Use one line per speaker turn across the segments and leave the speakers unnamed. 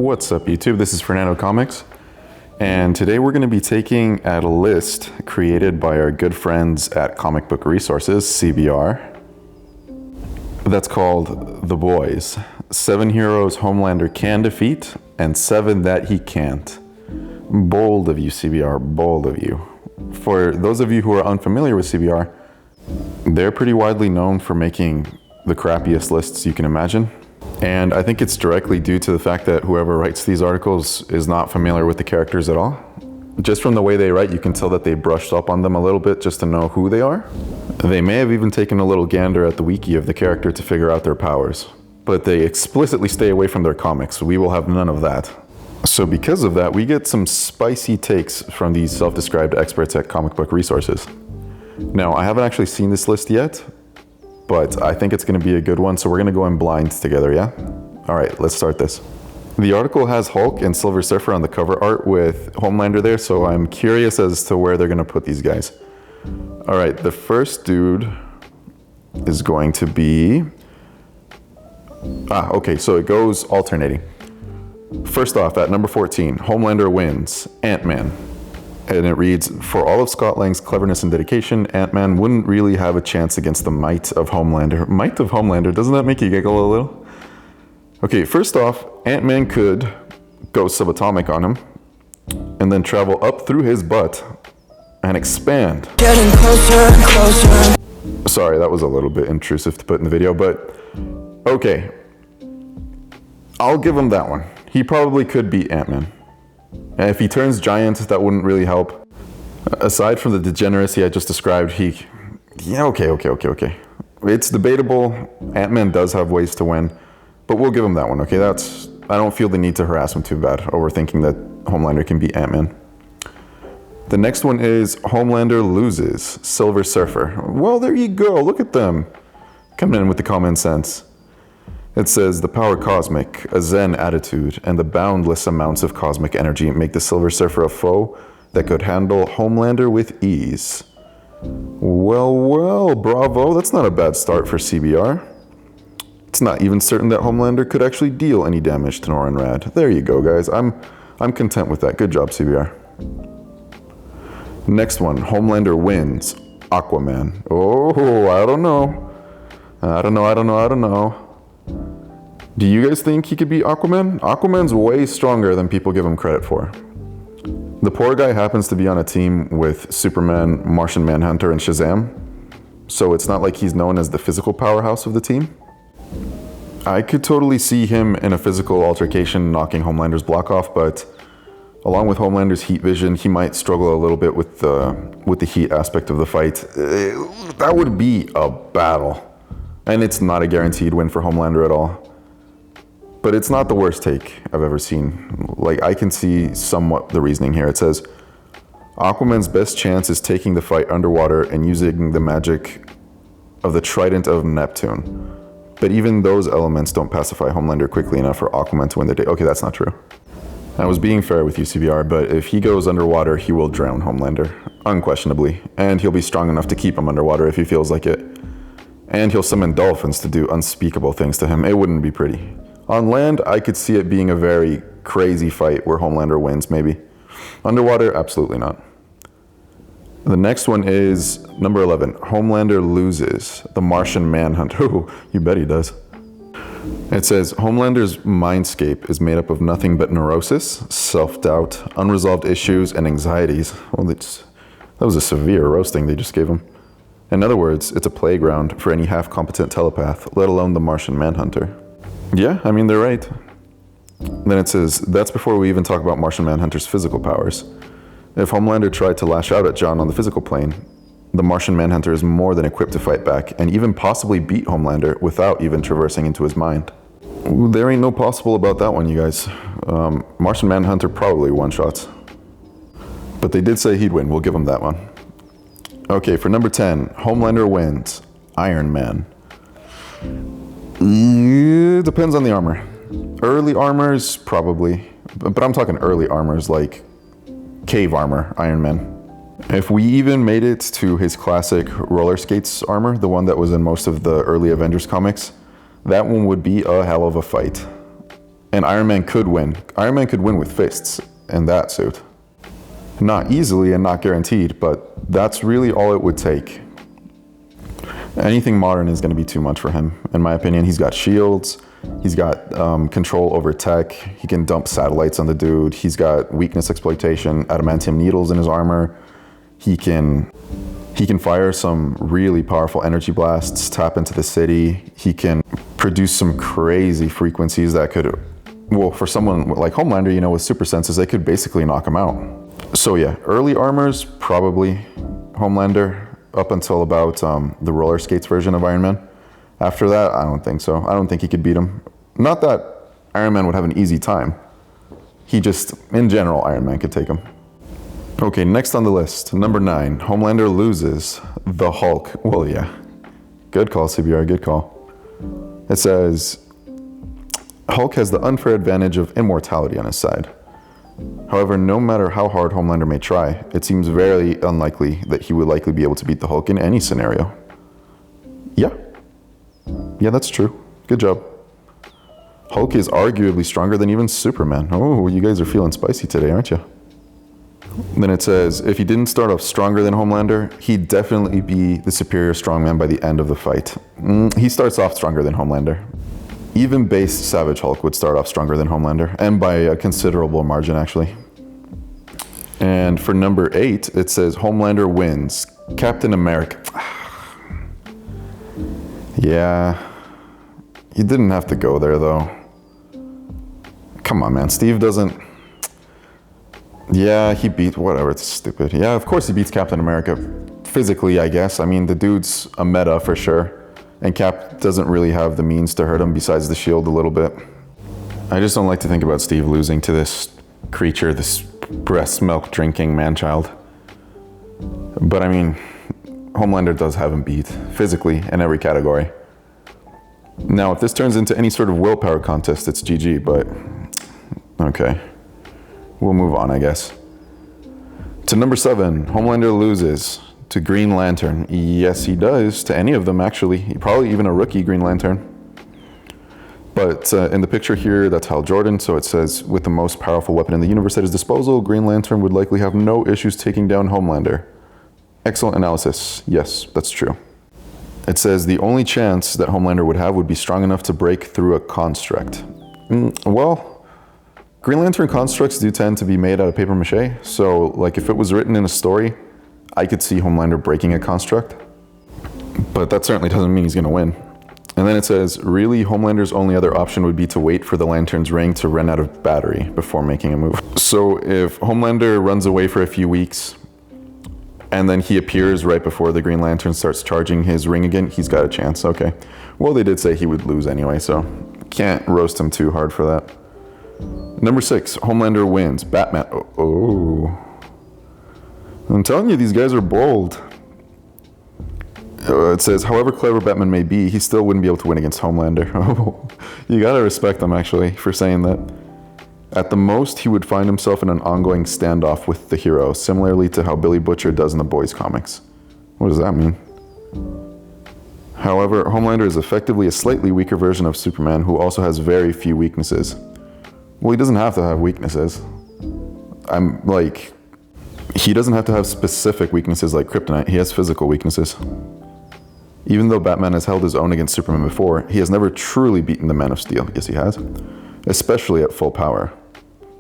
What's up YouTube, this is Fernando Comics, and today we're going to be taking at a list created by our good friends at Comic Book Resources, CBR. That's called The Boys, 7 heroes Homelander can defeat and 7 that he can't. Bold of you, CBR, bold of you. For those of you who are unfamiliar with CBR, they're pretty widely known for making the crappiest lists you can imagine. And I think it's directly due to the fact that whoever writes these articles is not familiar with the characters at all. Just from the way they write, you can tell that they brushed up on them a little bit just to know who they are. They may have even taken a little gander at the wiki of the character to figure out their powers, but they explicitly stay away from their comics. We will have none of that. So because of that, we get some spicy takes from these self-described experts at Comic Book Resources. Now, I haven't actually seen this list yet, but I think it's going to be a good one, so we're going to go in blind together, yeah? All right, let's start this. The article has Hulk and Silver Surfer on the cover art with Homelander there, so I'm curious as to where they're going to put these guys. All right, the first dude is going to be... okay, so it goes alternating. First off, at number 14, Homelander wins, Ant-Man. And it reads, for all of Scott Lang's cleverness and dedication, Ant-Man wouldn't really have a chance against the might of Homelander. Might of Homelander, doesn't that make you giggle a little? Okay, first off, Ant-Man could go subatomic on him, and then travel up through his butt and expand. Getting closer and closer. Sorry, that was a little bit intrusive to put in the video, but okay. I'll give him that one. He probably could beat Ant-Man. And if he turns giant, that wouldn't really help. Aside from the degeneracy I just described, okay. It's debatable. Ant-Man does have ways to win, but we'll give him that one, okay? I don't feel the need to harass him too bad over thinking that Homelander can beat Ant-Man. The next one is Homelander loses, Silver Surfer. Well, there you go, look at them. Coming in with the common sense. It says, the power cosmic, a zen attitude, and the boundless amounts of cosmic energy make the Silver Surfer a foe that could handle Homelander with ease. Well, bravo, that's not a bad start for CBR. It's not even certain that Homelander could actually deal any damage to Nor and Rad. There you go, guys. I'm content with that. Good job, CBR. Next one, Homelander wins, Aquaman. Oh, I don't know. Do you guys think he could beat Aquaman? Aquaman's way stronger than people give him credit for. The poor guy happens to be on a team with Superman, Martian Manhunter, and Shazam, so it's not like he's known as the physical powerhouse of the team. I could totally see him in a physical altercation knocking Homelander's block off, but along with Homelander's heat vision, he might struggle a little bit with the heat aspect of the fight. That would be a battle. And it's not a guaranteed win for Homelander at all. But it's not the worst take I've ever seen. Like, I can see somewhat the reasoning here. It says, Aquaman's best chance is taking the fight underwater and using the magic of the Trident of Neptune. But even those elements don't pacify Homelander quickly enough for Aquaman to win the day. Okay, that's not true. I was being fair with you, CBR, but if he goes underwater, he will drown Homelander, unquestionably. And he'll be strong enough to keep him underwater if he feels like it. And he'll summon dolphins to do unspeakable things to him. It wouldn't be pretty. On land, I could see it being a very crazy fight where Homelander wins, maybe. Underwater, absolutely not. The next one is number 11. Homelander loses, the Martian Manhunter. Oh, you bet he does. It says, Homelander's mindscape is made up of nothing but neurosis, self-doubt, unresolved issues, and anxieties. Well, that was a severe roasting they just gave him. In other words, it's a playground for any half-competent telepath, let alone the Martian Manhunter. Yeah, I mean, they're right. Then it says, that's before we even talk about Martian Manhunter's physical powers. If Homelander tried to lash out at John on the physical plane, the Martian Manhunter is more than equipped to fight back and even possibly beat Homelander without even traversing into his mind. Ooh, there ain't no possible about that one, you guys. Martian Manhunter probably one-shots. But they did say he'd win, we'll give him that one. Okay, for number 10, Homelander wins, Iron Man. It depends on the armor. Early armors, probably. But I'm talking early armors like cave armor, Iron Man. If we even made it to his classic roller skates armor, the one that was in most of the early Avengers comics, that one would be a hell of a fight. And Iron Man could win. Iron Man could win with fists in that suit. Not easily and not guaranteed, but that's really all it would take. Anything modern is going to be too much for him, in my opinion. He's got shields, he's got control over tech, he can dump satellites on the dude, he's got weakness exploitation, adamantium needles in his armor, he can fire some really powerful energy blasts, tap into the city, he can produce some crazy frequencies that could, well, for someone like Homelander, you know, with super senses, they could basically knock him out. So yeah, early armors, probably Homelander, up until about the roller skates version of Iron Man. After that, I don't think so. I don't think he could beat him. Not that Iron Man would have an easy time. He just, in general, Iron Man could take him. Okay, next on the list, number 9, Homelander loses the Hulk. Well, yeah. Good call, CBR, good call. It says, Hulk has the unfair advantage of immortality on his side. However, no matter how hard Homelander may try, it seems very unlikely that he would likely be able to beat the Hulk in any scenario. Yeah, that's true. Good job. Hulk is arguably stronger than even Superman. Oh, you guys are feeling spicy today, aren't you? Then it says, if he didn't start off stronger than Homelander, he'd definitely be the superior strongman by the end of the fight. He starts off stronger than Homelander. Even base Savage Hulk would start off stronger than Homelander, and by a considerable margin, actually. And for number 8, it says Homelander wins. Captain America. Yeah, you didn't have to go there, though. Come on, man. Steve doesn't... Yeah, he beat... Whatever, it's stupid. Yeah, of course he beats Captain America. Physically, I guess. I mean, the dude's a meta for sure. And Cap doesn't really have the means to hurt him besides the shield a little bit. I just don't like to think about Steve losing to this creature, this breast milk drinking man-child. But I mean, Homelander does have him beat, physically, in every category. Now, if this turns into any sort of willpower contest, it's GG, but okay. We'll move on, I guess. To number 7, Homelander loses to Green Lantern. Yes, he does. To any of them, actually. Probably even a rookie Green Lantern. But in the picture here, that's Hal Jordan. So it says, with the most powerful weapon in the universe at his disposal, Green Lantern would likely have no issues taking down Homelander. Excellent analysis. Yes, that's true. It says the only chance that Homelander would have would be strong enough to break through a construct. Well, Green Lantern constructs do tend to be made out of paper mache. So, like, if it was written in a story, I could see Homelander breaking a construct, but that certainly doesn't mean he's going to win. And then it says, really, Homelander's only other option would be to wait for the Lantern's ring to run out of battery before making a move. So if Homelander runs away for a few weeks, and then he appears right before the Green Lantern starts charging his ring again, he's got a chance. Okay. Well, they did say he would lose anyway, so can't roast him too hard for that. Number 6, Homelander wins. Batman. Oh. I'm telling you, these guys are bold. It says, however clever Batman may be, he still wouldn't be able to win against Homelander. Oh, you gotta respect him, actually, for saying that. At the most, he would find himself in an ongoing standoff with the hero, similarly to how Billy Butcher does in the Boys comics. What does that mean? However, Homelander is effectively a slightly weaker version of Superman who also has very few weaknesses. Well, he doesn't have to have weaknesses. He doesn't have to have specific weaknesses like kryptonite. He has physical weaknesses. Even though Batman has held his own against Superman before, he has never truly beaten the Man of Steel. Yes, he has. Especially at full power.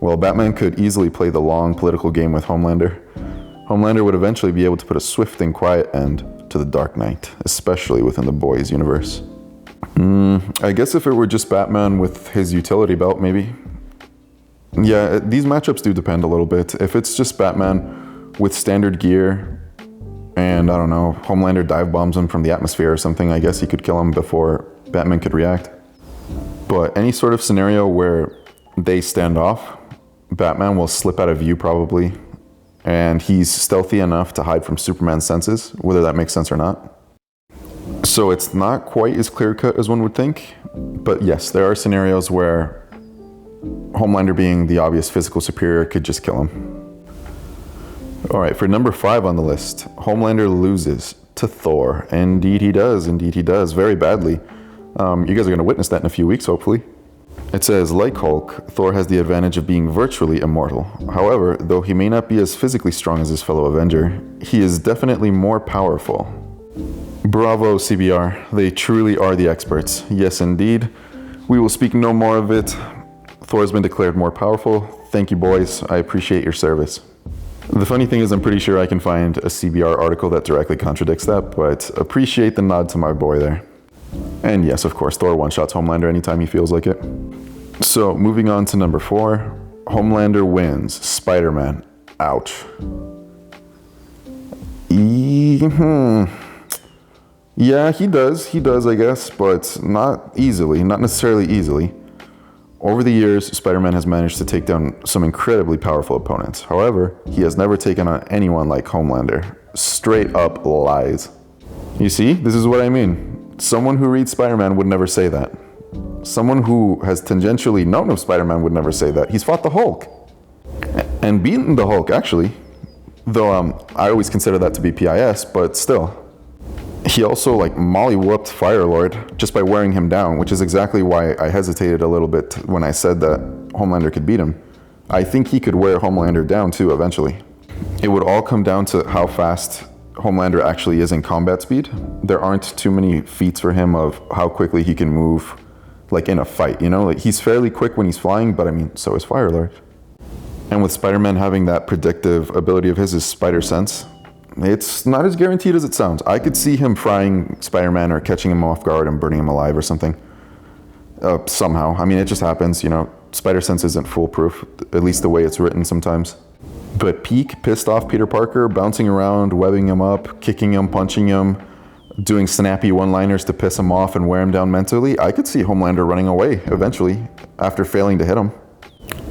While Batman could easily play the long political game with Homelander, Homelander would eventually be able to put a swift and quiet end to the Dark Knight, especially within the Boys universe. I guess if it were just Batman with his utility belt, maybe. Yeah, these matchups do depend a little bit. If it's just Batman with standard gear, and I don't know, Homelander dive bombs him from the atmosphere or something, I guess he could kill him before Batman could react. But any sort of scenario where they stand off, Batman will slip out of view probably, and he's stealthy enough to hide from Superman's senses, whether that makes sense or not. So it's not quite as clear-cut as one would think, but yes, there are scenarios where Homelander, being the obvious physical superior, could just kill him. All right, for number 5 on the list, Homelander loses to Thor. Indeed he does, very badly. You guys are going to witness that in a few weeks, hopefully. It says, like Hulk, Thor has the advantage of being virtually immortal. However, though he may not be as physically strong as his fellow Avenger, he is definitely more powerful. Bravo, CBR. They truly are the experts. Yes, indeed. We will speak no more of it. Thor has been declared more powerful. Thank you, boys. I appreciate your service. The funny thing is, I'm pretty sure I can find a CBR article that directly contradicts that, but appreciate the nod to my boy there. And yes, of course, Thor one-shots Homelander anytime he feels like it. So, moving on to number 4. Homelander wins. Spider-Man. Ouch. Yeah, he does, I guess, but not easily, not necessarily easily. Over the years, Spider-Man has managed to take down some incredibly powerful opponents. However, he has never taken on anyone like Homelander. Straight up lies. You see, this is what I mean. Someone who reads Spider-Man would never say that. Someone who has tangentially known of Spider-Man would never say that. He's fought the Hulk. And beaten the Hulk, actually. Though I always consider that to be PIS, but still. He also molly-whooped Firelord just by wearing him down, which is exactly why I hesitated a little bit when I said that Homelander could beat him. I think he could wear Homelander down too eventually. It would all come down to how fast Homelander actually is in combat speed. There aren't too many feats for him of how quickly he can move in a fight, you know? He's fairly quick when he's flying, but I mean, so is Firelord. And with Spider-Man having that predictive ability of his spider sense, it's not as guaranteed as it sounds. I could see him frying Spider-Man or catching him off guard and burning him alive or something. Somehow. I mean, it just happens, you know. Spider sense isn't foolproof, at least the way it's written sometimes. But peak, pissed off Peter Parker, bouncing around, webbing him up, kicking him, punching him, doing snappy one-liners to piss him off and wear him down mentally, I could see Homelander running away eventually after failing to hit him.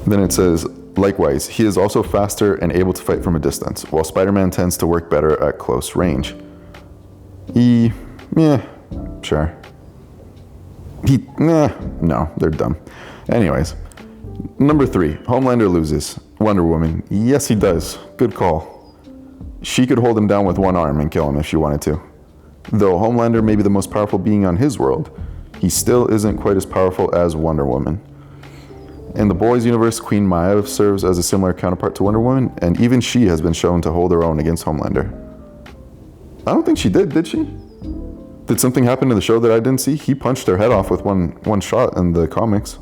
Then it says, likewise, he is also faster and able to fight from a distance, while Spider-Man tends to work better at close range. Yeah, sure. No, they're dumb. Anyways, number 3, Homelander loses. Wonder Woman, yes he does. Good call. She could hold him down with one arm and kill him if she wanted to. Though Homelander may be the most powerful being on his world, he still isn't quite as powerful as Wonder Woman. In the boys' universe, Queen Maya serves as a similar counterpart to Wonder Woman, and even she has been shown to hold her own against Homelander. I don't think she did she? Did something happen in the show that I didn't see? He punched her head off with one shot in the comics.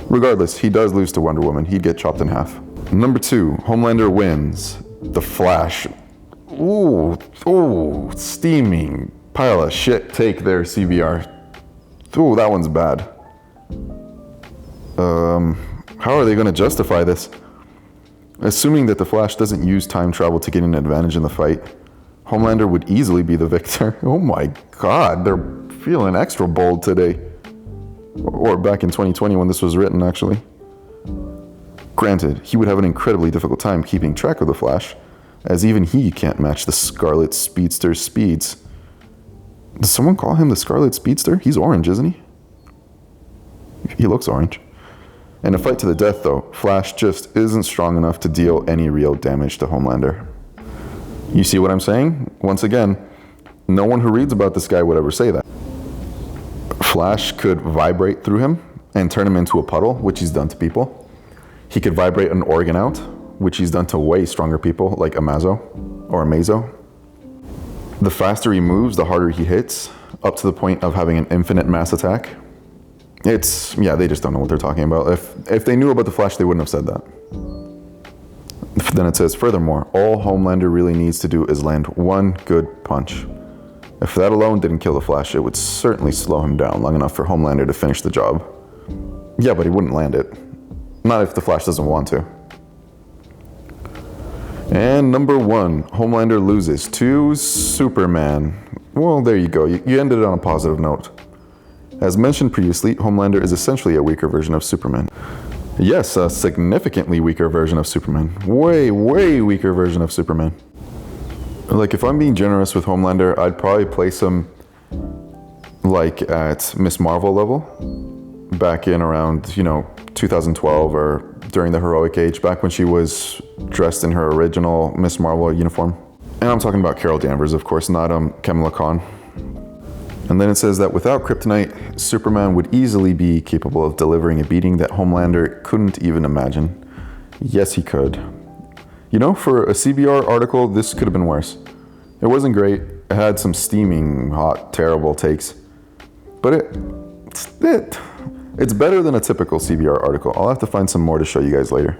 Regardless, he does lose to Wonder Woman. He'd get chopped in half. Number 2, Homelander wins. The Flash. Ooh, steaming pile of shit take there, CBR. Ooh, that one's bad. How are they going to justify this? Assuming that the Flash doesn't use time travel to get an advantage in the fight, Homelander would easily be the victor. Oh my god, they're feeling extra bold today. Or back in 2020 when this was written, actually. Granted, he would have an incredibly difficult time keeping track of the Flash, as even he can't match the Scarlet Speedster's speeds. Does someone call him the Scarlet Speedster? He's orange, isn't he? He looks orange. In a fight to the death, though, Flash just isn't strong enough to deal any real damage to Homelander. You see what I'm saying? Once again, no one who reads about this guy would ever say that. Flash could vibrate through him and turn him into a puddle, which he's done to people. He could vibrate an organ out, which he's done to way stronger people like Amazo or Amazo. The faster he moves, the harder he hits, up to the point of having an infinite mass attack. They just don't know what they're talking about. If they knew about the Flash, they wouldn't have said that. Then it says, furthermore, all Homelander really needs to do is land one good punch. If that alone didn't kill the Flash, it would certainly slow him down long enough for Homelander to finish the job. Yeah, but he wouldn't land it. Not if the Flash doesn't want to. And number 1, Homelander loses to Superman. Well, there you go. You ended it on a positive note. As mentioned previously, Homelander is essentially a weaker version of Superman. Yes, a significantly weaker version of Superman. Way, way weaker version of Superman. If I'm being generous with Homelander, I'd probably place him at Miss Marvel level. Back in around, 2012 or during the Heroic Age, back when she was dressed in her original Miss Marvel uniform. And I'm talking about Carol Danvers, of course, not Kamala Khan. And then it says that without kryptonite, Superman would easily be capable of delivering a beating that Homelander couldn't even imagine. Yes, he could. You know, for a CBR article, this could have been worse. It wasn't great. It had some steaming, hot, terrible takes. But it's better than a typical CBR article. I'll have to find some more to show you guys later.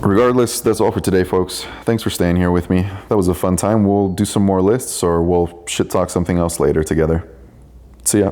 Regardless, that's all for today, folks. Thanks for staying here with me. That was a fun time. We'll do some more lists, or we'll shit talk something else later together. See ya.